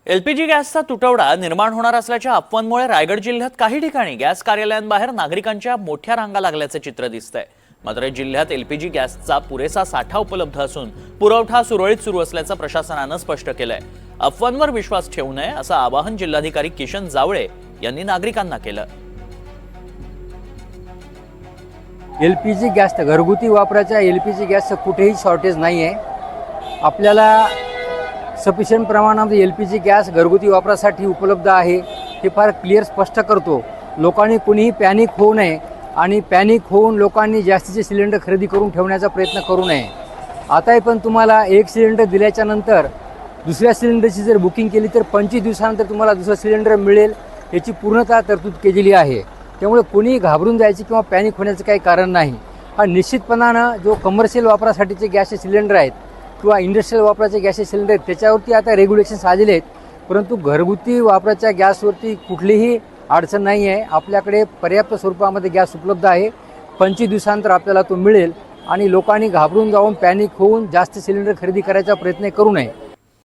LPG गॅसचा तुटवडा निर्माण होणार असल्याच्या अफवांमुळे रायगड जिल्ह्यात काही ठिकाणी गॅस कार्यालयांबाहेर नागरिकांच्या मोठ्या रांगा लागल्याचे चित्र दिसतंय। मात्र जिल्ह्यात एलपीजी गॅसचा पुरेसा साठा उपलब्ध असून पुरवठा सुरळीत सुरू असल्याचं प्रशासनानं स्पष्ट केलंय। अफवांवर विश्वास ठेवू नये असं आवाहन जिल्हाधिकारी किशन जावळे यांनी नागरिकांना केलं। एलपीजी गॅस घरगुती वापराच्या एलपीजी गॅसचं कुठेही शॉर्टेज नाही आहे। आपल्याला सफिशियंट प्रमाणात एलपीजी गॅस घरगुती वापरासाठी उपलब्ध आहे हे फार क्लिअर स्पष्ट करतो। लोकांनी कुणीही पॅनिक होऊ नये आणि पॅनिक होऊन लोकांनी जास्तीचे सिलेंडर खरेदी करून ठेवण्याचा प्रयत्न करू नये। आताही पण तुम्हाला एक सिलेंडर दिल्याच्या नंतर दुसऱ्या सिलेंडरची जर बुकिंग केली तर 25 दिवसानंतर तुम्हाला दुसरा सिलेंडर मिळेल याची पूर्णतः तरतूद केलेली आहे। त्यामुळे कोणीही घाबरून जायचे किंवा पॅनिक होण्याचं काही कारण नाही। हा निश्चितपणानं जो कमर्शियल वापरासाठीचे गॅसचे सिलेंडर आहेत किंवा इंडस्ट्रियल वापराचे गॅसचे सिलेंडर आहेत त्याच्यावरती आता रेग्युलेशन्स आलेले आहेत, परंतु घरगुती वापराच्या गॅसवरती कुठलीही अडचण नाही आहे। आपल्याकडे पर्याप्त स्वरूपामध्ये गॅस उपलब्ध आहे। 25 दिवसानंतर आपल्याला तो मिळेल आणि लोकांनी घाबरून जाऊन पॅनिक होऊन जास्त सिलेंडर खरेदी करायचा प्रयत्न करू नये।